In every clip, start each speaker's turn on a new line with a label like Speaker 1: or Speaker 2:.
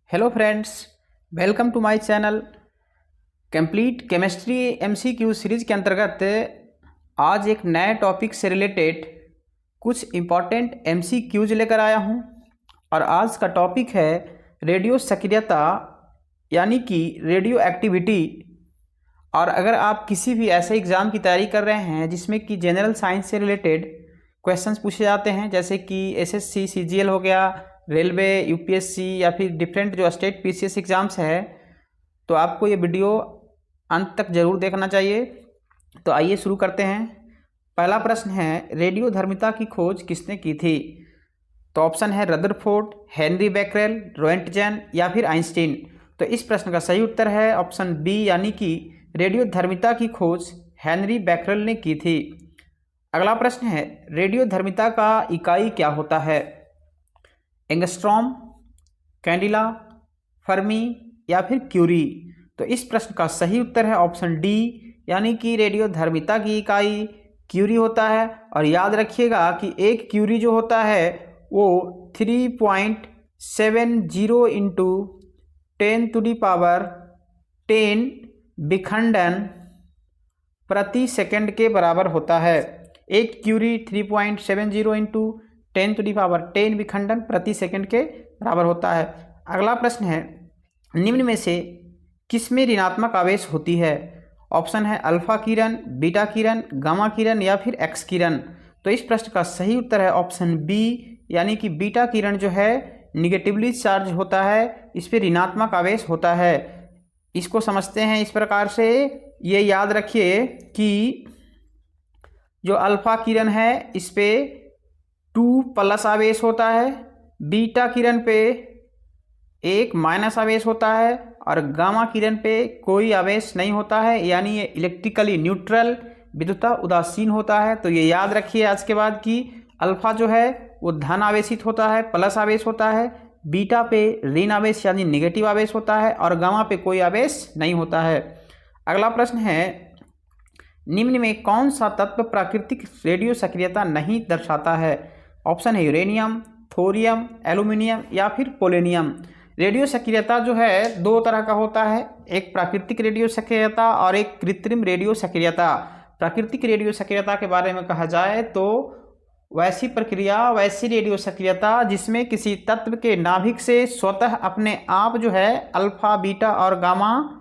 Speaker 1: Hello friends, welcome to my channel. Complete chemistry MCQ series के अंतर्गत आज एक नए टॉपिक से रिलेटेड कुछ इम्पॉर्टेंट एमसीक्यूज लेकर आया हूं। और आज का टॉपिक है रेडियो सक्रियता यानी कि रेडियो एक्टिविटी। और अगर आप किसी भी ऐसे एग्ज़ाम की तैयारी कर रहे हैं जिसमें कि जनरल साइंस से रिलेटेड क्वेश्चंस पूछे जाते हैं, जैसे कि एसएससी सीजीएल हो गया, रेलवे, यूपीएससी या फिर डिफरेंट जो स्टेट पीसीएस एग्ज़ाम्स है, तो आपको ये वीडियो अंत तक ज़रूर देखना चाहिए। तो आइए शुरू करते हैं। पहला प्रश्न है, रेडियो धर्मिता की खोज किसने की थी? तो ऑप्शन है रदरफोर्ड, हेनरी बैकरेल, रोएंटजन या फिर आइंस्टीन। तो इस प्रश्न का सही उत्तर है ऑप्शन बी, यानी कि रेडियो धर्मिता की खोज हेनरी बैकरेल ने की थी। अगला प्रश्न है, रेडियो धर्मिता का इकाई क्या होता है? एंगस्ट्रॉम, कैंडिला, फर्मी या फिर क्यूरी। तो इस प्रश्न का सही उत्तर है ऑप्शन डी, यानी कि रेडियो धर्मिता की इकाई क्यूरी होता है। और याद रखिएगा कि एक क्यूरी जो होता है वो 3.70 इंटू 10⁻10 विखंडन प्रति सेकंड के बराबर होता है। एक क्यूरी 3.70 इंटू 10⁻10 विखंडन प्रति सेकंड के बराबर होता है। अगला प्रश्न है, निम्न में से किसमें ऋणात्मक आवेश होती है? ऑप्शन है अल्फा किरण, बीटा किरण, गामा किरण या फिर एक्स किरण। तो इस प्रश्न का सही उत्तर है ऑप्शन बी, यानी कि बीटा किरण जो है निगेटिवली चार्ज होता है, इस पर ऋणात्मक आवेश होता है। इसको समझते हैं इस प्रकार से, ये याद रखिए कि जो अल्फा किरण है इस पे 2+ आवेश होता है, बीटा किरण पे 1- आवेश होता है और गामा किरण पे कोई आवेश नहीं होता है, यानी ये इलेक्ट्रिकली न्यूट्रल, विद्युता उदासीन होता है। तो ये याद रखिए आज के बाद कि अल्फा जो है वो धन आवेशित होता है, प्लस आवेश होता है, बीटा पे ऋण आवेश यानी नेगेटिव आवेश होता है और गामा पे कोई आवेश नहीं होता है। अगला प्रश्न है, निम्न में कौन सा तत्व प्राकृतिक रेडियो सक्रियता नहीं दर्शाता है? ऑप्शन है यूरेनियम, थोरियम, एल्यूमिनियम या फिर पोलेनियम। रेडियो सक्रियता जो है दो तरह का होता है, एक प्राकृतिक रेडियो सक्रियता और एक कृत्रिम रेडियो सक्रियता। प्राकृतिक रेडियो सक्रियता के बारे में कहा जाए तो वैसी प्रक्रिया, वैसी रेडियो सक्रियता जिसमें किसी तत्व के नाभिक से स्वतः अपने आप जो है अल्फा, बीटा और गामा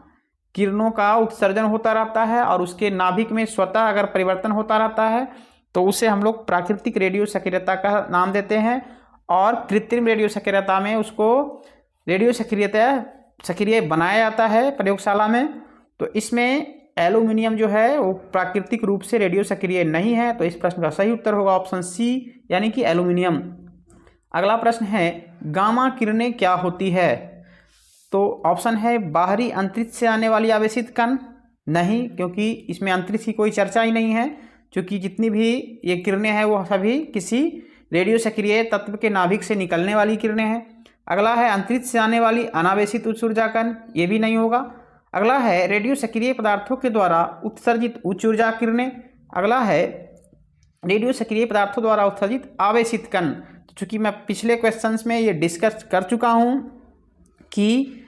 Speaker 1: किरणों का उत्सर्जन होता रहता है और उसके नाभिक में स्वतः अगर परिवर्तन होता रहता है तो उसे हम लोग प्राकृतिक रेडियो सक्रियता का नाम देते हैं। और कृत्रिम रेडियो सक्रियता में उसको रेडियो सक्रिय बनाया जाता है प्रयोगशाला में। तो इसमें एल्यूमिनियम जो है वो प्राकृतिक रूप से रेडियो सक्रिय नहीं है। तो इस प्रश्न का सही उत्तर होगा ऑप्शन सी, यानी कि एल्यूमिनियम। अगला प्रश्न है, गामा किरणें क्या होती है? तो ऑप्शन है बाहरी अंतरिक्ष से आने वाली आवेशित कण। नहीं, क्योंकि इसमें अंतरिक्ष की कोई चर्चा ही नहीं है, क्योंकि जितनी भी ये किरणें हैं वो सभी किसी रेडियो सक्रिय तत्व के नाभिक से निकलने वाली किरणें हैं। अगला है अंतरिक्ष से आने वाली अनावेशित उच्च ऊर्जा कण, ये भी नहीं होगा। अगला है रेडियो सक्रिय पदार्थों के द्वारा उत्सर्जित उच्च ऊर्जा किरणें। अगला है रेडियो सक्रिय पदार्थों द्वारा उत्सर्जित आवेशित कण। चूँकि मैं पिछले क्वेश्चंस में ये डिस्कस कर चुका हूँ कि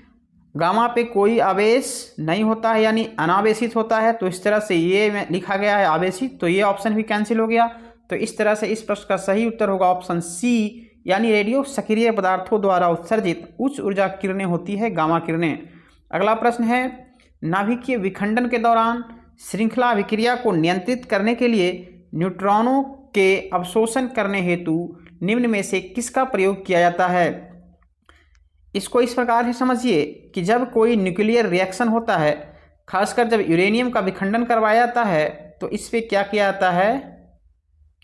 Speaker 1: गामा पे कोई आवेश नहीं होता है, यानी अनावेशित होता है, तो इस तरह से ये लिखा गया है आवेशित, तो ये ऑप्शन भी कैंसिल हो गया। तो इस तरह से इस प्रश्न का सही उत्तर होगा ऑप्शन सी, यानी रेडियो सक्रिय पदार्थों द्वारा उत्सर्जित उच्च ऊर्जा किरणें होती है गामा किरणें। अगला प्रश्न है, नाभिकीय विखंडन के दौरान श्रृंखला अभिक्रिया को नियंत्रित करने के लिए न्यूट्रॉनों के अवशोषण करने हेतु निम्न में से किसका प्रयोग किया जाता है? इसको इस प्रकार से समझिए कि जब कोई न्यूक्लियर रिएक्शन होता है, खासकर जब यूरेनियम का विखंडन करवाया जाता है, तो इस पे क्या किया जाता है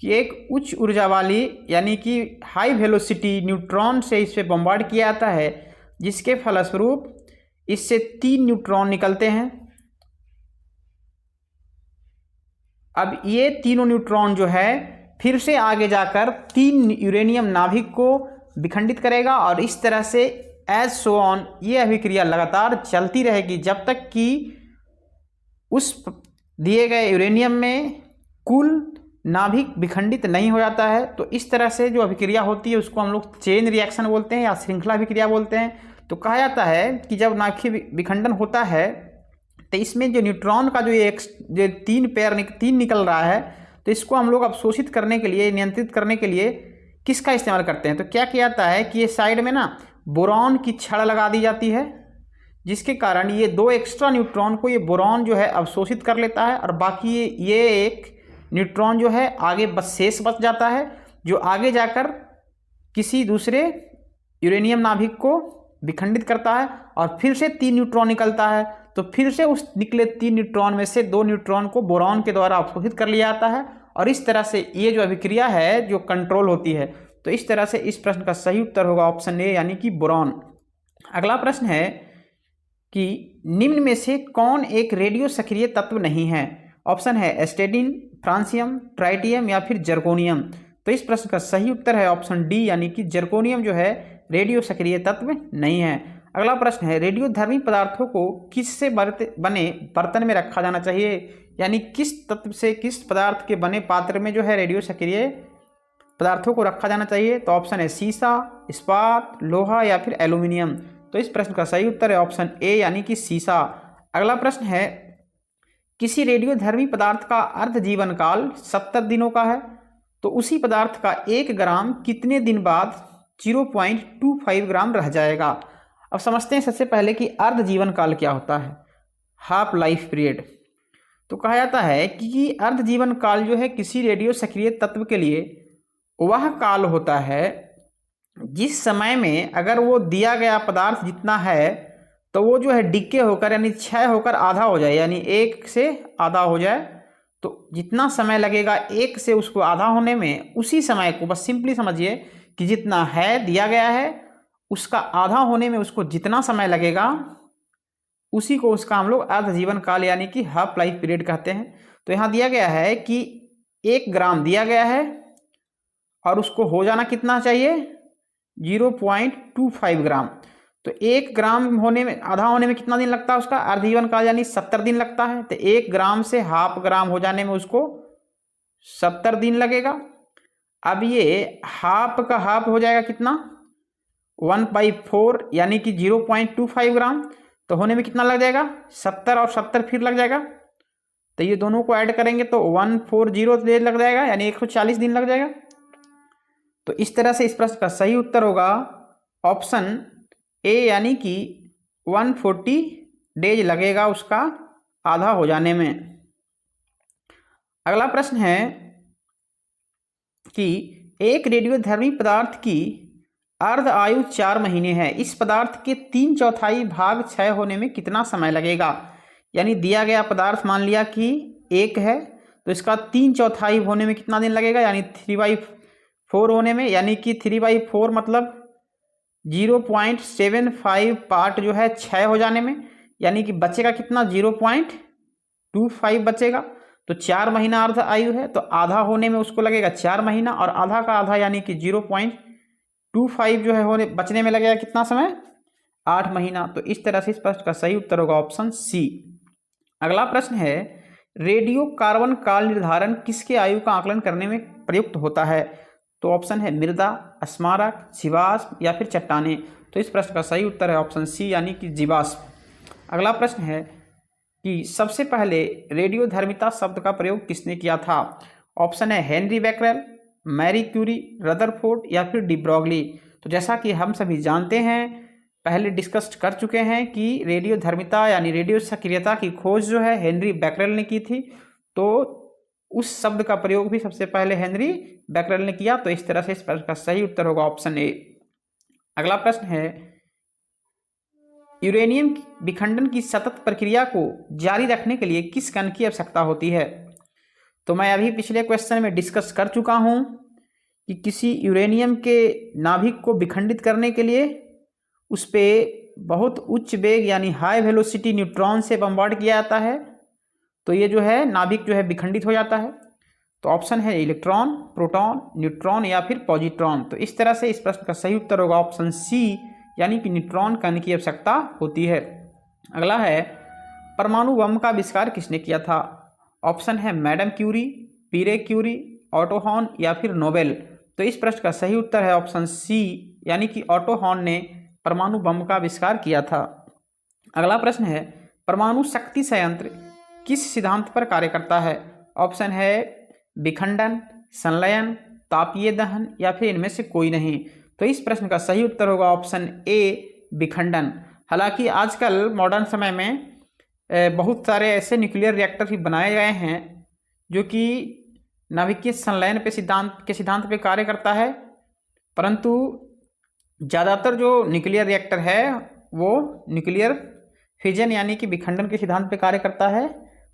Speaker 1: कि एक उच्च ऊर्जा वाली यानी कि हाई वेलोसिटी न्यूट्रॉन से इस पे बम्बार्ड किया जाता है, जिसके फलस्वरूप इससे 3 न्यूट्रॉन निकलते हैं। अब ये तीनों न्यूट्रॉन जो है फिर से आगे जाकर 3 यूरेनियम नाभिक को विखंडित करेगा और इस तरह से एज सो ऑन ये अभिक्रिया लगातार चलती रहेगी जब तक कि उस दिए गए यूरेनियम में कुल नाभिक विखंडित नहीं हो जाता है। तो इस तरह से जो अभिक्रिया होती है उसको हम लोग चेन रिएक्शन बोलते हैं या श्रृंखला अभिक्रिया बोलते हैं। तो कहा जाता है कि जब नाभिकीय विखंडन होता है तो इसमें जो न्यूट्रॉन का जो तीन निकल रहा है, तो इसको हम लोग अवशोषित करने के लिए, नियंत्रित करने के लिए किसका इस्तेमाल करते हैं? तो क्या किया जाता है कि ये साइड में ना बोरॉन की छड़ लगा दी जाती है, जिसके कारण ये 2 एक्स्ट्रा न्यूट्रॉन को ये बोरॉन जो है अवशोषित कर लेता है, और बाकी ये एक न्यूट्रॉन जो है आगे शेष बच जाता है, जो आगे जाकर किसी दूसरे यूरेनियम नाभिक को विखंडित करता है, और फिर से 3 न्यूट्रॉन निकलता है। तो फिर से उस निकले 3 न्यूट्रॉन में से 2 न्यूट्रॉन को बोरॉन के द्वारा अवशोषित कर लिया जाता है, और इस तरह से ये जो अभिक्रिया है जो कंट्रोल होती है। तो इस तरह से इस प्रश्न का सही उत्तर होगा ऑप्शन ए, यानी कि बोरॉन। अगला प्रश्न है कि निम्न में से कौन एक रेडियो सक्रिय तत्व नहीं है? ऑप्शन है एस्टेडिन, फ्रांसियम, ट्राइटियम या फिर जर्कोनियम। तो इस प्रश्न का सही उत्तर है ऑप्शन डी, यानी कि जर्कोनियम जो है रेडियो सक्रिय तत्व नहीं है। अगला प्रश्न है रेडियोधर्मी पदार्थों को किससे बने बर्तन में रखा जाना चाहिए? यानी किस तत्व से, किस पदार्थ के बने पात्र में जो है रेडियो सक्रिय पदार्थों को रखा जाना चाहिए? तो ऑप्शन है सीसा, इस्पात, लोहा या फिर एल्यूमिनियम। तो इस प्रश्न का सही उत्तर है ऑप्शन ए, यानी कि सीसा। अगला प्रश्न है किसी रेडियोधर्मी पदार्थ का अर्ध जीवन काल 70 दिनों का है, तो उसी पदार्थ का 1 ग्राम कितने दिन बाद 0.25 ग्राम रह जाएगा? अब समझते हैं सबसे पहले कि अर्ध जीवन काल क्या होता है, हाफ लाइफ पीरियड। तो कहा जाता है कि अर्ध जीवन काल जो है किसी रेडियो सक्रिय तत्व के लिए वह काल होता है जिस समय में अगर वो दिया गया पदार्थ जितना है तो वो जो है डिके होकर यानी क्षय होकर आधा हो जाए, यानी 1 से आधा हो जाए। तो जितना समय लगेगा 1 से उसको आधा होने में, उसी समय को बस सिंपली समझिए कि जितना है दिया गया है उसका आधा होने में उसको जितना समय लगेगा उसी को उसका हम लोग अर्ध जीवन काल यानी कि हाफ लाइफ पीरियड कहते हैं। तो यहाँ दिया गया है कि 1 ग्राम दिया गया है और उसको हो जाना कितना चाहिए 0.25 ग्राम। तो 1 ग्राम होने में, आधा होने में कितना दिन लगता है उसका अर्ध जीवन काल यानी 70 दिन लगता है। तो 1 ग्राम से हाफ ग्राम हो जाने में उसको 70 दिन लगेगा। अब ये हाफ का हाफ हो जाएगा कितना 1/4 यानी कि 0.25 ग्राम। तो होने में कितना लग जाएगा 70 और 70 फिर लग जाएगा। तो ये दोनों को ऐड करेंगे तो 140 दिन लग जाएगा, यानी 140 दिन लग जाएगा। तो इस तरह से इस प्रश्न का सही उत्तर होगा ऑप्शन ए, यानी कि 140 डेज लगेगा उसका आधा हो जाने में। अगला प्रश्न है कि एक रेडियोधर्मी पदार्थ की अर्ध आयु 4 महीने है, इस पदार्थ के 3/4 भाग क्षय होने में कितना समय लगेगा? यानी दिया गया पदार्थ मान लिया कि 1 है, तो इसका 3/4 होने में कितना दिन लगेगा, यानी 3/4 होने में, यानी कि 3/4 मतलब 0.75 पार्ट जो है क्षय हो जाने में, यानी कि बचेगा कितना 0.25 बचेगा। तो 4 महीना अर्ध आयु है, तो आधा होने में उसको लगेगा 4 महीना, और आधा का आधा यानी कि 0.25 जो है होने बचने में लगेगा कितना समय 8 महीना। तो इस तरह से इस प्रश्न का सही उत्तर होगा ऑप्शन सी। अगला प्रश्न है रेडियो कार्बन काल निर्धारण किसके आयु का आकलन करने में प्रयुक्त होता है? तो ऑप्शन है मृदा, स्मारक, जीवाश्म या फिर चट्टाने। तो इस प्रश्न का सही उत्तर है ऑप्शन सी, यानी कि जीवाश्म। अगला प्रश्न है कि सबसे पहले रेडियोधर्मिता शब्द का प्रयोग किसने किया था? ऑप्शन है Henri Becquerel, Marie Curie, Rutherford या फिर डी ब्रॉगली। तो जैसा कि हम सभी जानते हैं, पहले डिस्कस कर चुके हैं कि रेडियोधर्मिता यानी रेडियो सक्रियता की खोज जो है हेनरी बैकरेल ने की थी। तो उस शब्द का प्रयोग भी सबसे पहले हेनरी बैकरेल ने किया। तो इस तरह से इस प्रश्न का सही उत्तर होगा ऑप्शन ए। अगला प्रश्न है यूरेनियम विखंडन की सतत प्रक्रिया को जारी रखने के लिए किस कण की आवश्यकता होती है? तो मैं अभी पिछले क्वेश्चन में डिस्कस कर चुका हूं कि किसी यूरेनियम के नाभिक को विखंडित करने के लिए उस पर बहुत उच्च वेग यानी हाई वेलोसिटी न्यूट्रॉन से बम्बार्ड किया जाता है, तो ये जो है नाभिक जो है विखंडित हो जाता है। तो ऑप्शन है इलेक्ट्रॉन, प्रोटॉन, न्यूट्रॉन या फिर पॉजिट्रॉन। तो इस तरह से इस प्रश्न का सही उत्तर होगा ऑप्शन सी, यानी कि न्यूट्रॉन कण की आवश्यकता होती है। अगला है परमाणु बम का आविष्कार किसने किया था? ऑप्शन है madam Curie, Pierre Curie, auto horn या फिर नोबेल। तो इस प्रश्न का सही उत्तर है ऑप्शन सी, यानी कि ऑटो हॉर्न ने परमाणु बम का आविष्कार किया था। अगला प्रश्न है, परमाणु शक्ति संयंत्र किस सिद्धांत पर कार्य करता है? ऑप्शन है विखंडन, संलयन, तापीय दहन या फिर इनमें से कोई नहीं। तो इस प्रश्न का सही उत्तर होगा ऑप्शन ए विखंडन। हालांकि आजकल मॉडर्न समय में बहुत सारे ऐसे न्यूक्लियर रिएक्टर भी बनाए गए हैं जो कि नाभिकीय संलयन के सिद्धांत पे कार्य करता है, परंतु ज़्यादातर जो न्यूक्लियर रिएक्टर है वो न्यूक्लियर फिजन यानी कि विखंडन के सिद्धांत पे कार्य करता है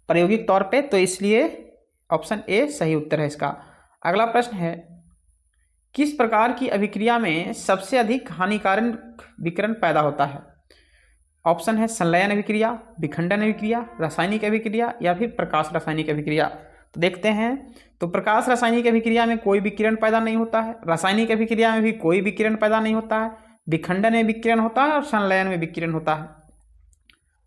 Speaker 1: प्रायोगिक तौर पे, तो इसलिए ऑप्शन ए सही उत्तर है इसका। अगला प्रश्न है, किस प्रकार की अभिक्रिया में सबसे अधिक हानिकारक विकिरण पैदा होता है? ऑप्शन है संलयन अभिक्रिया, विखंडन अभिक्रिया, रासायनिक अभिक्रिया या फिर प्रकाश रासायनिक अभिक्रिया। तो देखते हैं, तो प्रकाश रासायनिक अभिक्रिया में कोई विकिरण पैदा नहीं होता है, रासायनिक अभिक्रिया में भी कोई विकिरण पैदा नहीं होता है, विखंडन में विकिरण होता है और संलयन में विकिरण होता है।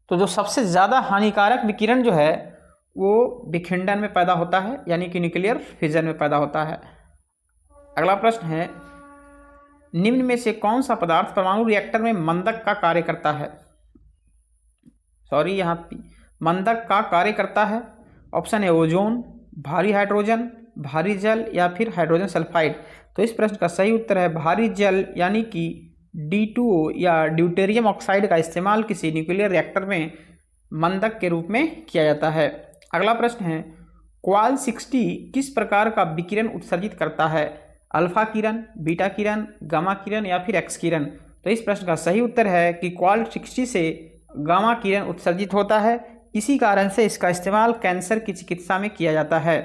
Speaker 1: तो जो सबसे ज़्यादा हानिकारक विकिरण जो है वो विखंडन में पैदा होता है यानी कि न्यूक्लियर फिजन में पैदा होता है। अगला प्रश्न है, निम्न में से कौन सा पदार्थ परमाणु रिएक्टर में मंदक का कार्य करता है? यहाँ मंदक का कार्य करता है। ऑप्शन है ओजोन, भारी हाइड्रोजन, भारी जल या फिर हाइड्रोजन सल्फाइड। तो इस प्रश्न का सही उत्तर है भारी जल यानी कि D2O या ड्यूटेरियम ऑक्साइड का इस्तेमाल किसी न्यूक्लियर रिएक्टर में मंदक के रूप में किया जाता है। अगला प्रश्न है, क्वाल 60 किस प्रकार का विकिरण उत्सर्जित करता है? अल्फा किरण, बीटा किरण, गामा किरण या फिर एक्स किरण। तो इस प्रश्न का सही उत्तर है कि क्वाल 60 से गामा किरण उत्सर्जित होता है, इसी कारण से इसका इस्तेमाल कैंसर की चिकित्सा में किया जाता है।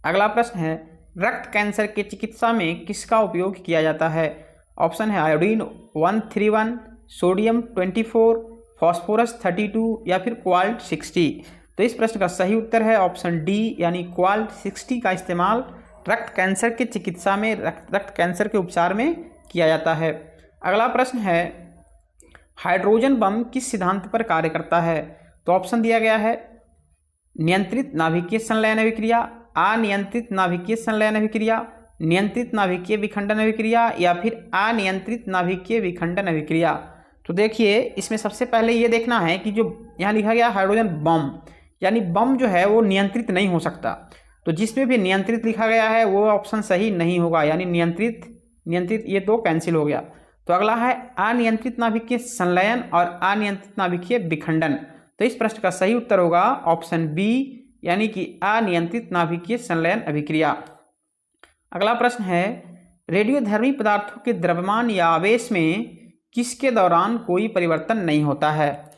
Speaker 1: अगला प्रश्न है, रक्त कैंसर की चिकित्सा में किसका उपयोग किया जाता है? ऑप्शन है आयोडीन 131, सोडियम 24, फॉस्फोरस 32 या फिर क्वाल्ट 60। तो इस प्रश्न का सही उत्तर है ऑप्शन डी यानी क्वाल्ट 60 का इस्तेमाल रक्त कैंसर की चिकित्सा में रक्त कैंसर के उपचार में किया जाता है। अगला प्रश्न है, हाइड्रोजन बम किस सिद्धांत पर कार्य करता है? तो ऑप्शन दिया गया है नियंत्रित नाभिकीय संलयन अभिक्रिया, अनियंत्रित नाभिकीय संलयन अभिक्रिया, नियंत्रित नाभिकीय विखंडन अभिक्रिया या फिर अनियंत्रित नाभिकीय विखंडन अभिक्रिया। तो देखिए, इसमें सबसे पहले ये देखना है कि जो यहाँ लिखा गया हाइड्रोजन बम यानी बम जो है वो नियंत्रित नहीं हो सकता, तो जिसमें भी नियंत्रित लिखा गया है वो ऑप्शन सही नहीं होगा, यानी नियंत्रित ये दो कैंसिल हो गया। तो अगला है अनियंत्रित नाभिकीय संलयन और अनियंत्रित नाभिकीय विखंडन। तो इस प्रश्न का सही उत्तर होगा ऑप्शन बी यानी कि अनियंत्रित नाभिकीय संलयन अभिक्रिया। अगला प्रश्न है, रेडियोधर्मी पदार्थों के द्रव्यमान या आवेश में किसके दौरान कोई परिवर्तन नहीं होता है?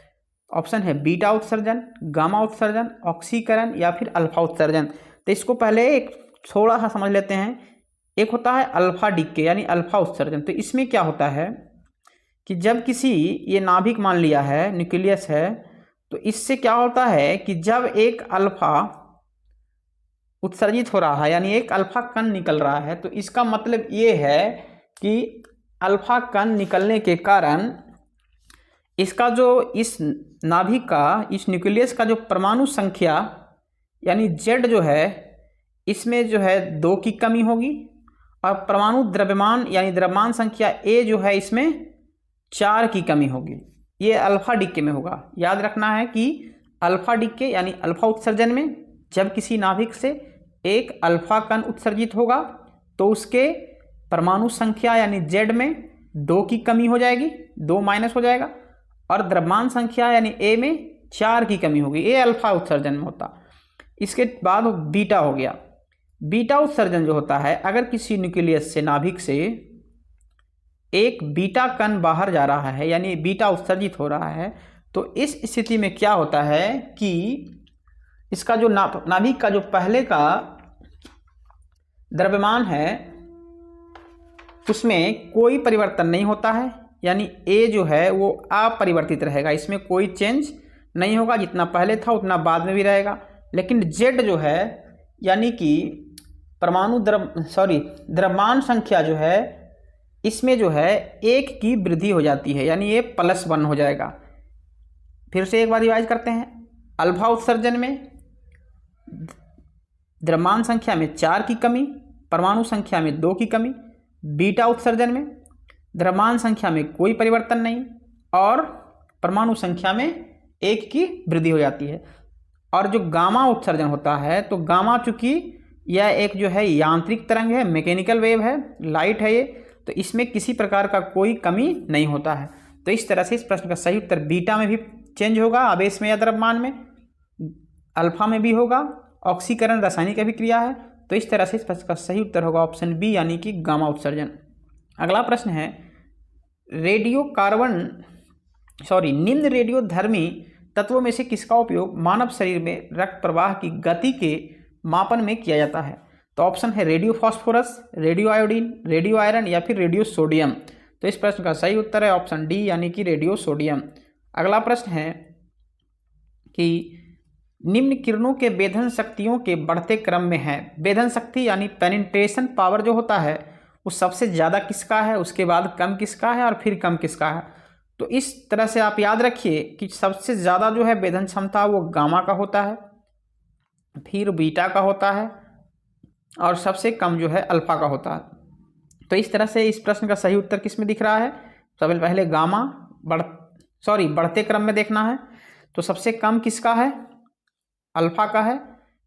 Speaker 1: ऑप्शन है बीटा उत्सर्जन, गामा उत्सर्जन, ऑक्सीकरण या फिर अल्फा उत्सर्जन। तो इसको पहले एक थोड़ा सा समझ लेते हैं। एक होता है अल्फा डीके यानी अल्फा उत्सर्जन। तो इसमें क्या होता है कि जब किसी ये नाभिक मान लिया है न्यूक्लियस है, तो इससे क्या होता है कि जब एक अल्फा उत्सर्जित हो रहा है यानी एक अल्फा कण निकल रहा है, तो इसका मतलब ये है कि अल्फा कण निकलने के कारण इसका जो इस नाभिक का इस न्यूक्लियस का जो परमाणु संख्या यानी Z जो है इसमें जो है 2 की कमी होगी और परमाणु द्रव्यमान यानी द्रव्यमान संख्या A जो है इसमें 4 की कमी होगी। ये अल्फा डीके में होगा। याद रखना है कि अल्फा डीके यानी अल्फा उत्सर्जन में जब किसी नाभिक से एक अल्फा कण उत्सर्जित होगा तो उसके परमाणु संख्या यानी Z में 2 की कमी हो जाएगी, 2 माइनस हो जाएगा, और द्रव्यमान संख्या यानी A में 4 की कमी होगी। ये अल्फा उत्सर्जन में होता। इसके बाद बीटा हो गया। बीटा उत्सर्जन जो होता है, अगर किसी न्यूक्लियस से नाभिक से एक बीटा कण बाहर जा रहा है यानी बीटा उत्सर्जित हो रहा है, तो इस स्थिति में क्या होता है कि इसका जो नाभिक का जो पहले का द्रव्यमान है उसमें कोई परिवर्तन नहीं होता है, यानी A जो है वो अपरिवर्तित रहेगा, इसमें कोई चेंज नहीं होगा, जितना पहले था उतना बाद में भी रहेगा। लेकिन Z जो है यानी कि द्रव्यमान संख्या जो है इसमें जो है 1 की वृद्धि हो जाती है, यानी ये +1 हो जाएगा। फिर से एक बार रिवाइज करते हैं। अल्फा उत्सर्जन में द्रव्यमान संख्या में 4 की कमी, परमाणु संख्या में 2 की कमी। बीटा उत्सर्जन में द्रव्यमान संख्या में कोई परिवर्तन नहीं और परमाणु संख्या में 1 की वृद्धि हो जाती है। और जो गामा उत्सर्जन होता है, तो गामा चूंकि यह एक जो है यांत्रिक तरंग है, मैकेनिकल वेव है, लाइट है ये, तो इसमें किसी प्रकार का कोई कमी नहीं होता है। तो इस तरह से इस प्रश्न का सही उत्तर बीटा में भी चेंज होगा, आवेश में या द्रव्यमान में, अल्फा में भी होगा, ऑक्सीकरण रासायनिक अभिक्रिया है। तो इस तरह से इस प्रश्न का सही उत्तर होगा ऑप्शन बी यानी कि गामा उत्सर्जन। अगला प्रश्न है निम्न रेडियोधर्मी तत्वों में से किसका उपयोग मानव शरीर में रक्त प्रवाह की गति के मापन में किया जाता है? तो ऑप्शन है radio phosphorus, radio iodine, radio iron या फिर रेडियो सोडियम। तो इस प्रश्न का सही उत्तर है ऑप्शन डी यानी कि रेडियो सोडियम। अगला प्रश्न है कि निम्न किरणों के वेधन शक्तियों के बढ़ते क्रम में है। वेधन शक्ति यानी पेनिट्रेशन पावर जो होता है वो सबसे ज़्यादा किसका है, उसके बाद कम किसका है और फिर कम किसका है। तो इस तरह से आप याद रखिए कि सबसे ज़्यादा जो है वेधन क्षमता वो गामा का होता है, फिर बीटा का होता है और सबसे कम जो है अल्फा का होता है। तो इस तरह से इस प्रश्न का सही उत्तर किस में दिख रहा है? सबसे पहले गामा बढ़ते क्रम में देखना है। तो सबसे कम किसका है? अल्फा का है,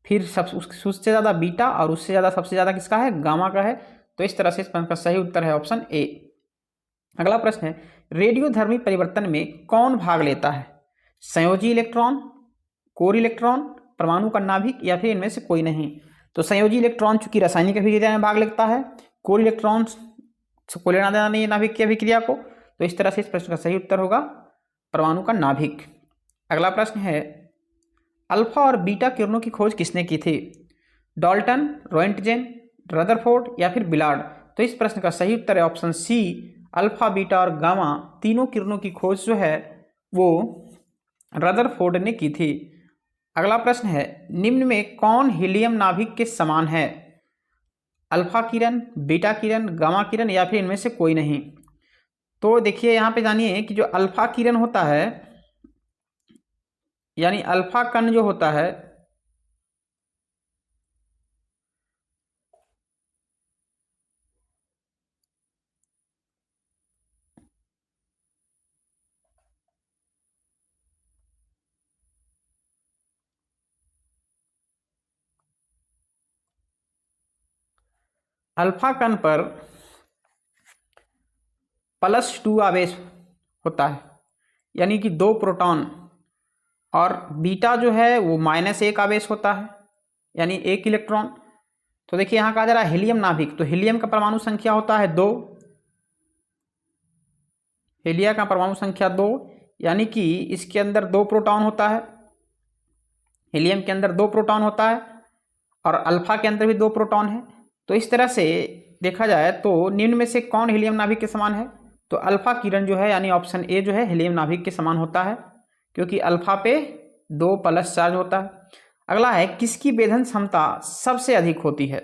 Speaker 1: फिर उससे ज़्यादा बीटा और उससे ज़्यादा सबसे ज़्यादा किसका है? गामा का है। तो इस तरह से इस प्रश्न का सही उत्तर है ऑप्शन ए। अगला प्रश्न है रेडियोधर्मी परिवर्तन में कौन भाग लेता है? संयोजी इलेक्ट्रॉन, कोर इलेक्ट्रॉन, परमाणु का नाभिक या फिर इनमें से कोई नहीं। तो संयोजी इलेक्ट्रॉन चूंकि रासायनिक अभिक्रिया में भाग लेता है, कोर इलेक्ट्रॉन को लेना देना नहीं है नाभिक की अभिक्रिया को। तो इस तरह से इस प्रश्न का सही उत्तर होगा परमाणु का नाभिक। अगला प्रश्न है अल्फा और बीटा किरणों की खोज किसने की थी? डाल्टन, रोएंटजेन, रदरफोर्ड या फिर बिलार्ड। तो इस प्रश्न का सही उत्तर है ऑप्शन सी, अल्फा, बीटा और गामा तीनों किरणों की खोज जो है वो रदरफोर्ड ने की थी। अगला प्रश्न है निम्न में कौन हीलियम नाभिक के समान है? अल्फा किरण, बीटा किरण, गामा किरण या फिर इनमें से कोई नहीं। तो देखिए यहाँ पे जानिए कि जो अल्फा किरण होता है यानी अल्फा कण जो होता है अल्फा कण पर +2 आवेश होता है यानी कि 2 प्रोटॉन, और बीटा जो है वो -1 आवेश होता है यानी 1 इलेक्ट्रॉन। तो देखिए यहाँ कहा जा रहा है हीलियम नाभिक, तो हीलियम का परमाणु संख्या होता है 2, हीलिया का परमाणु संख्या 2 यानी कि इसके अंदर 2 प्रोटॉन होता है, हीलियम के अंदर 2 प्रोटॉन होता है और अल्फा के अंदर भी 2 प्रोटॉन है। तो इस तरह से देखा जाए तो निम्न में से कौन हीलियम नाभिक के समान है? तो अल्फा किरण जो है यानी ऑप्शन ए जो है हीलियम नाभिक के समान होता है, क्योंकि अल्फा पे 2 प्लस चार्ज होता है। अगला है किसकी वेधन क्षमता सबसे अधिक होती है?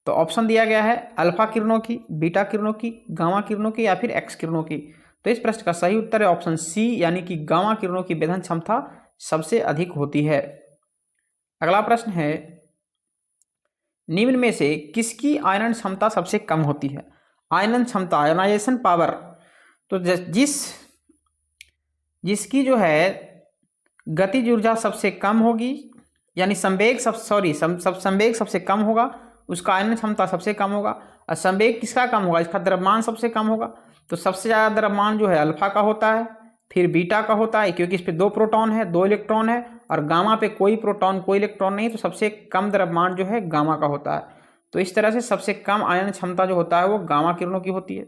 Speaker 1: तो ऑप्शन दिया गया है अल्फा किरणों की, बीटा किरणों की, गामा किरणों की या फिर एक्स किरणों की। तो इस प्रश्न का सही उत्तर है ऑप्शन सी यानी कि गामा किरणों की वेधन क्षमता सबसे अधिक होती है। अगला प्रश्न है निम्न में से किसकी आयनन क्षमता सबसे कम होती है? आयनन क्षमता, आयोनाइजेशन पावर। तो जिसकी जो है गतिज ऊर्जा सबसे कम होगी यानी संवेग सबसे कम होगा, उसका आयनन क्षमता सबसे कम होगा। और संवेग किसका कम होगा? इसका द्रव्यमान सबसे कम होगा। तो सबसे ज़्यादा द्रव्यमान जो है अल्फा का होता है, फिर बीटा का होता है क्योंकि इस पे 2 प्रोटॉन है, 2 इलेक्ट्रॉन है, और गामा पे कोई प्रोटॉन कोई इलेक्ट्रॉन नहीं, तो सबसे कम द्रव्यमान जो है गामा का होता है। तो इस तरह से सबसे कम आयन क्षमता जो होता है वो गामा किरणों की होती है।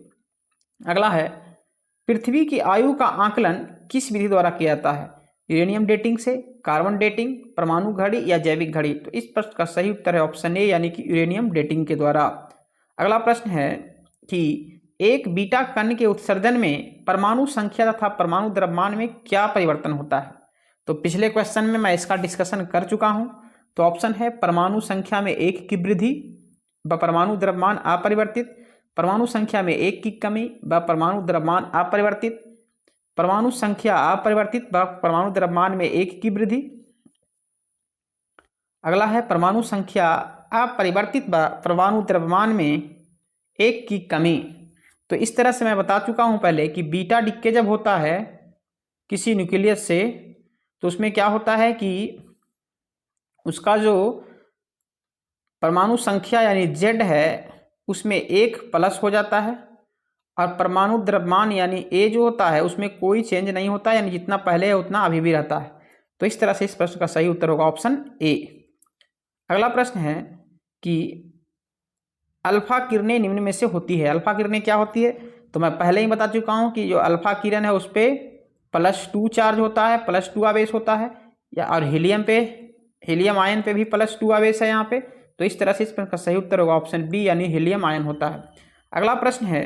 Speaker 1: अगला है पृथ्वी की आयु का आकलन किस विधि द्वारा किया जाता है? यूरेनियम डेटिंग से, कार्बन डेटिंग, परमाणु घड़ी या जैविक घड़ी। तो इस प्रश्न का सही उत्तर है ऑप्शन ए यानी कि यूरेनियम डेटिंग के द्वारा। अगला प्रश्न है कि एक बीटा कण के उत्सर्जन में परमाणु संख्या तथा परमाणु द्रव्यमान में क्या परिवर्तन होता है? तो पिछले क्वेश्चन में मैं इसका डिस्कशन कर चुका हूं। तो ऑप्शन है परमाणु संख्या में 1 की वृद्धि व परमाणु द्रव्यमान अपरिवर्तित, परमाणु संख्या में 1 की कमी व परमाणु द्रव्यमान अपरिवर्तित, परमाणु संख्या अपरिवर्तित व परमाणु द्रव्यमान में 1 की वृद्धि। अगला है परमाणु संख्या अपरिवर्तित व परमाणु द्रव्यमान में 1 की कमी। तो इस तरह से मैं बता चुका हूँ पहले कि बीटा डिक्के जब होता है किसी न्यूक्लियस से, तो उसमें क्या होता है कि उसका जो परमाणु संख्या यानी Z है उसमें 1 प्लस हो जाता है, और परमाणु द्रव्यमान यानी A जो होता है उसमें कोई चेंज नहीं होता, यानी जितना पहले है उतना अभी भी रहता है। तो इस तरह से इस प्रश्न का सही उत्तर होगा ऑप्शन ए। अगला प्रश्न है कि अल्फा किरणें निम्न में से होती है। अल्फा किरणें क्या होती है, तो मैं पहले ही बता चुका हूँ कि जो अल्फा किरण है उस पर +2 चार्ज होता है, +2 आवेश होता है, या और हीलियम आयन पे भी +2 आवेश है यहाँ पे। तो इस तरह से इस प्रश्न का सही उत्तर होगा ऑप्शन बी यानी हीलियम आयन होता है। अगला प्रश्न है,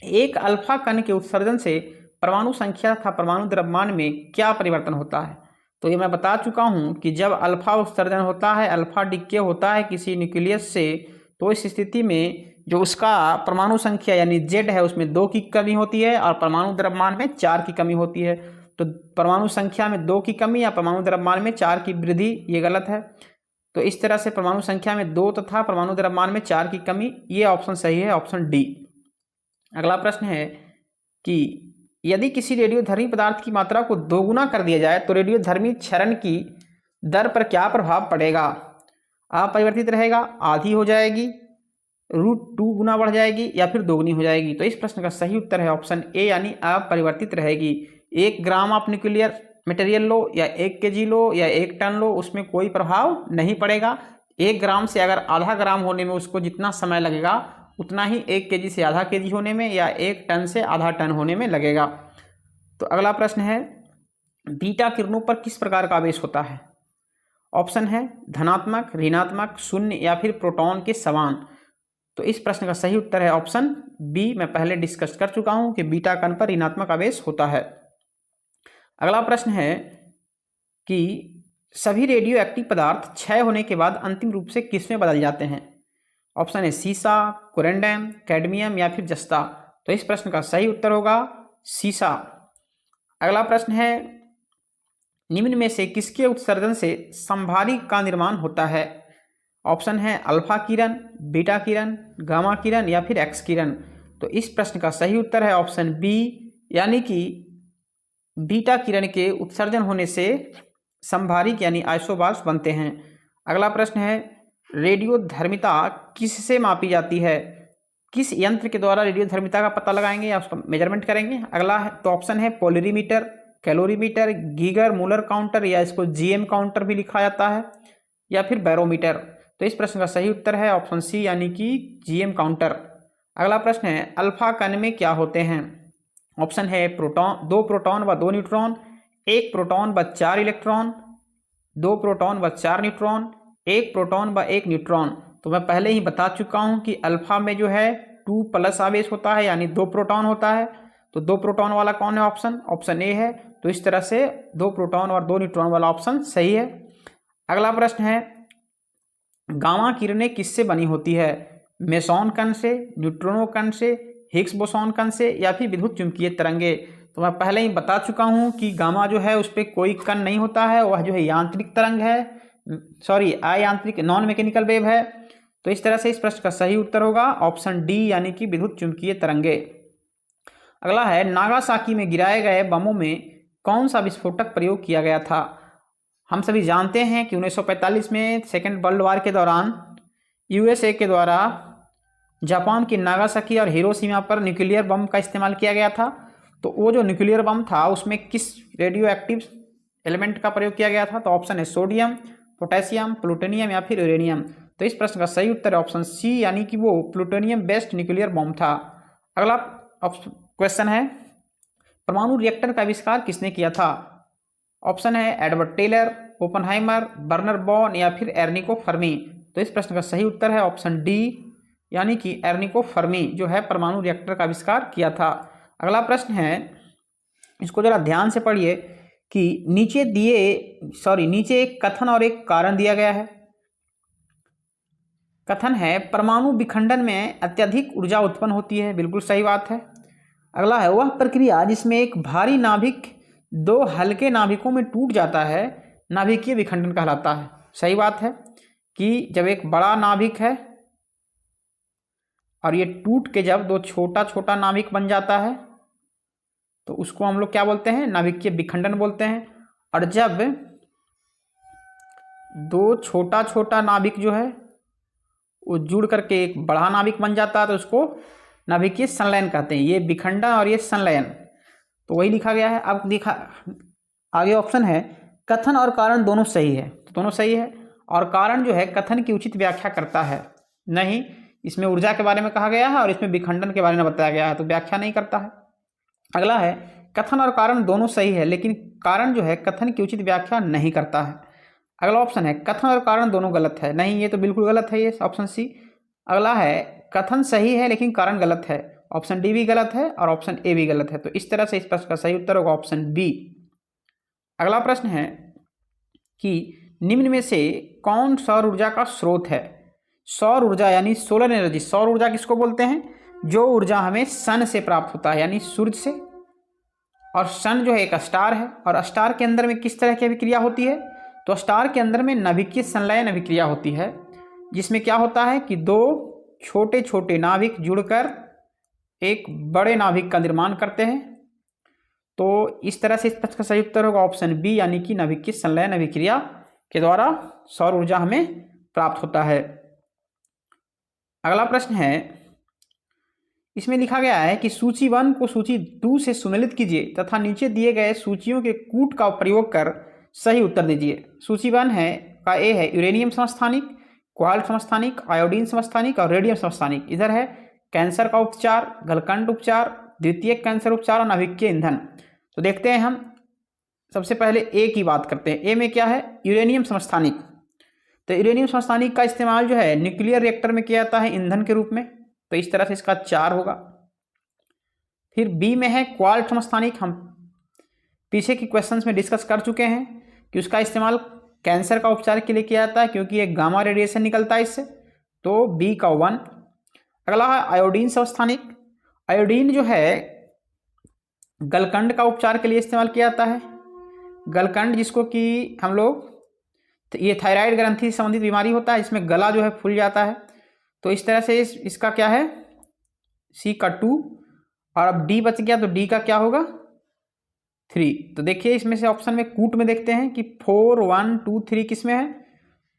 Speaker 1: एक अल्फा कण के उत्सर्जन से परमाणु संख्या तथा परमाणु द्रव्यमान में क्या परिवर्तन होता है। तो ये मैं बता चुका हूँ कि जब अल्फा उत्सर्जन होता है, अल्फा डिक्के होता है किसी न्यूक्लियस से, तो इस स्थिति में जो उसका परमाणु संख्या यानी Z है उसमें 2 की कमी होती है और परमाणु द्रव्यमान में 4 की कमी होती है। तो परमाणु संख्या में 2 की कमी या परमाणु द्रव्यमान में 4 की वृद्धि, ये गलत है। तो इस तरह से परमाणु संख्या में 2 तथा परमाणु द्रव्यमान में 4 की कमी, ये ऑप्शन सही है, ऑप्शन डी। अगला प्रश्न है कि यदि किसी रेडियोधर्मी पदार्थ की मात्रा को 2 गुना कर दिया जाए तो रेडियोधर्मी क्षरण की दर पर क्या प्रभाव पड़ेगा। अपरिवर्तित रहेगा, आधी हो जाएगी, √2 गुना बढ़ जाएगी, या फिर 2 गुनी हो जाएगी। तो इस प्रश्न का सही उत्तर है ऑप्शन ए यानी अपरिवर्तित रहेगी। 1 ग्राम आप न्यूक्लियर मटेरियल लो या 1 kg लो या 1 टन लो, उसमें कोई प्रभाव नहीं पड़ेगा। 1 ग्राम से अगर आधा ग्राम होने में उसको जितना समय लगेगा उतना ही 1 kg से आधा kg होने में या 1 टन से आधा टन होने में लगेगा। तो अगला प्रश्न है, बीटा किरणों पर किस प्रकार का आवेश होता है। ऑप्शन है धनात्मक, ऋणात्मक, शून्य या फिर प्रोटॉन के समान। तो इस प्रश्न का सही उत्तर है ऑप्शन बी। मैं पहले डिस्कस कर चुका हूं कि बीटा कण पर ऋणात्मक आवेश होता है। अगला प्रश्न है कि सभी रेडियो एक्टिव पदार्थ क्षय होने के बाद अंतिम रूप से किस में बदल जाते हैं। ऑप्शन है सीसा, कोरेंडम, कैडमियम या फिर जस्ता। तो इस प्रश्न का सही उत्तर होगा सीसा। अगला प्रश्न है, निम्न में से किसके उत्सर्जन से संभारी का निर्माण होता है। ऑप्शन है अल्फा किरण, बीटा किरण, गामा किरण या फिर एक्स किरण। तो इस प्रश्न का सही उत्तर है ऑप्शन बी यानी कि बीटा किरण के उत्सर्जन होने से संभारिक यानी आइसोबार्स बनते हैं। अगला प्रश्न है, रेडियोधर्मिता किससे मापी जाती है। किस यंत्र के द्वारा रेडियोधर्मिता का पता लगाएंगे या उसका मेजरमेंट करेंगे। अगला है तो ऑप्शन है polarimeter, calorimeter, Geiger Muller counter या इसको GM काउंटर भी लिखा जाता है, या फिर बैरोमीटर। तो इस प्रश्न का सही उत्तर है ऑप्शन सी यानी कि GM काउंटर। अगला प्रश्न है, अल्फा कण में क्या होते हैं। ऑप्शन है प्रोटॉन, 2 प्रोटॉन व 2 न्यूट्रॉन, 1 प्रोटॉन व 4 इलेक्ट्रॉन, 2 प्रोटॉन व 4 न्यूट्रॉन, 1 प्रोटॉन व 1 न्यूट्रॉन। तो मैं पहले ही बता चुका हूं कि अल्फा में जो है 2+ आवेश होता है यानी 2 प्रोटॉन होता है। तो 2 प्रोटॉन वाला कौन है ऑप्शन ए है। तो इस तरह से 2 प्रोटॉन और 2 न्यूट्रॉन वाला ऑप्शन सही है। अगला प्रश्न है, गामा किरणें किससे बनी होती है। मेसॉन कण से, न्यूट्रिनो कण से, हिग्स बोसॉन कण से या फिर विद्युत चुंबकीय तरंगे। तो मैं पहले ही बता चुका हूं कि गामा जो है उस पर कोई कण नहीं होता है, वह जो है यांत्रिक तरंग है, अयांत्रिक नॉन मैकेनिकल वेव है। तो इस तरह से इस प्रश्न का सही उत्तर होगा ऑप्शन डी यानी कि विद्युत चुंबकीय तरंगे। अगला है, नागासाकी में गिराए गए बमों में कौन सा विस्फोटक प्रयोग किया गया था। हम सभी जानते हैं कि 1945 में सेकेंड वर्ल्ड वॉर के दौरान USA के द्वारा जापान की नागासाकी और हिरोशिमा पर न्यूक्लियर बम का इस्तेमाल किया गया था। तो वो जो न्यूक्लियर बम था उसमें किस रेडियो एक्टिव एलिमेंट का प्रयोग किया गया था। तो ऑप्शन है सोडियम, पोटेशियम, प्लूटोनियम या फिर यूरेनियम। तो इस प्रश्न का सही उत्तर है ऑप्शन सी यानी कि वो प्लूटोनियम बेस्ड न्यूक्लियर बम था। अगला क्वेश्चन है, परमाणु रिएक्टर का आविष्कार किसने किया था। ऑप्शन है एडवर्ड टेलर, ओपनहाइमर, बर्नर बॉन या फिर एर्निको फर्मी। तो इस प्रश्न का सही उत्तर है ऑप्शन डी यानी कि एर्निको फर्मी जो है परमाणु रिएक्टर का आविष्कार किया था। अगला प्रश्न है, इसको जरा ध्यान से पढ़िए कि नीचे एक कथन और एक कारण दिया गया है। कथन है परमाणु विखंडन में अत्यधिक ऊर्जा उत्पन्न होती है, बिल्कुल सही बात है। अगला है, वह प्रक्रिया जिसमें एक भारी नाभिक 2 हल्के नाभिकों में टूट जाता है नाभिकीय विखंडन कहलाता है। सही बात है कि जब एक बड़ा नाभिक है और ये टूट के जब दो छोटा छोटा नाभिक बन जाता है तो उसको हम लोग क्या बोलते हैं, नाभिकीय विखंडन बोलते हैं। और जब दो छोटा छोटा नाभिक जो है वो जुड़ करके एक बड़ा नाभिक बन जाता है तो उसको नाभिकीय संलयन कहते हैं। ये विखंडन और ये संलयन, तो वही लिखा गया है। अब दिखा आगे ऑप्शन है कथन और कारण दोनों सही है, तो दोनों सही है। और कारण जो है कथन की उचित व्याख्या करता है, नहीं इसमें ऊर्जा के बारे में कहा गया है और इसमें विखंडन के बारे में बताया गया है, तो व्याख्या नहीं करता है। अगला है कथन और कारण दोनों सही है लेकिन कारण जो है कथन की उचित व्याख्या नहीं करता है। अगला ऑप्शन है कथन और कारण दोनों गलत है, नहीं ये तो बिल्कुल गलत है, ये ऑप्शन सी। अगला है कथन सही है लेकिन कारण गलत है, ऑप्शन डी भी गलत है और ऑप्शन ए भी गलत है। तो इस तरह से इस प्रश्न का सही उत्तर होगा ऑप्शन बी। अगला प्रश्न है कि निम्न में से कौन सौर ऊर्जा का स्रोत है। सौर ऊर्जा यानी सोलर एनर्जी, सौर ऊर्जा किसको बोलते हैं, जो ऊर्जा हमें सन से प्राप्त होता है यानी सूर्य से। और सन जो है एक स्टार है, और स्टार के अंदर में किस तरह की अभिक्रिया होती है, तो स्टार के अंदर में नाभिकीय संलयन अभिक्रिया होती है, जिसमें क्या होता है कि दो छोटे छोटे नाभिक जुड़कर एक बड़े नाभिक का निर्माण करते हैं। तो इस तरह से इस प्रश्न का सही उत्तर होगा ऑप्शन बी, यानी कि नाभिकीय संलयन अभिक्रिया के द्वारा सौर ऊर्जा हमें प्राप्त होता है। अगला प्रश्न है, इसमें लिखा गया है कि सूची 1 को सूची 2 से सुमेलित कीजिए तथा नीचे दिए गए सूचियों के कूट का प्रयोग कर सही उत्तर दीजिए। सूची 1 है का ए है यूरेनियम समस्थानिक, क्वार्ट्ज समस्थानिक, आयोडीन समस्थानिक और रेडियम समस्थानिक। इधर है कैंसर का उपचार, गलकंड उपचार, द्वितीयक कैंसर उपचार और नाभिकीय ईंधन। तो देखते हैं हम सबसे पहले ए की बात करते हैं। ए में क्या है, यूरेनियम समस्थानिक। तो यूरेनियम समस्थानिक का इस्तेमाल जो है न्यूक्लियर रिएक्टर में किया जाता है ईंधन के रूप में, तो इस तरह से इसका 4 होगा। फिर बी में है क्वार्ट्ज समस्थानिक, हम पीछे की क्वेश्चंस में डिस्कस कर चुके हैं कि उसका इस्तेमाल कैंसर का उपचार के लिए किया जाता है क्योंकि एक गामा रेडिएशन निकलता है इससे, तो बी का 1। अगला है आयोडीन समस्थानिक। आयोडीन जो है गलकंड का उपचार के लिए इस्तेमाल किया जाता है। गलकंड जिसको कि हम लोग, तो ये थायराइड ग्रंथि से संबंधित बीमारी होता है जिसमें गला जो है फूल जाता है, तो इस तरह से इसका क्या है सी का 2। और अब डी बच गया, तो डी का क्या होगा 3। तो देखिए इसमें से ऑप्शन में कूट में देखते हैं कि 4 1 2 3 किस में है,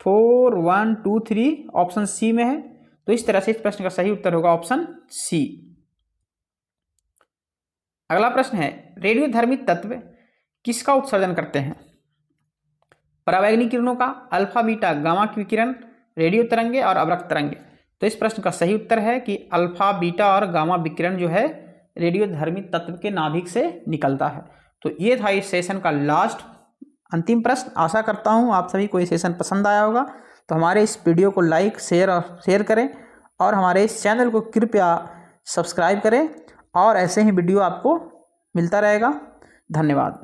Speaker 1: 4 1 2 3 ऑप्शन सी में है। तो इस तरह से इस प्रश्न का सही उत्तर होगा ऑप्शन सी। अगला प्रश्न है, रेडियोधर्मी तत्व किसका उत्सर्जन करते हैं। परावैंगनी किरणों का, अल्फा बीटा गामा की विकिरण, रेडियो तरंगे और अवरक्त तरंगे। तो इस प्रश्न का सही उत्तर है कि अल्फा बीटा और गामा विकिरण जो है रेडियोधर्मी तत्व के नाभिक से निकलता है। तो ये था इस सेशन का लास्ट अंतिम प्रश्न। आशा करता हूँ आप सभी को ये सेशन पसंद आया होगा। तो हमारे इस वीडियो को लाइक शेयर करें और हमारे इस चैनल को कृपया सब्सक्राइब करें, और ऐसे ही वीडियो आपको मिलता रहेगा। धन्यवाद।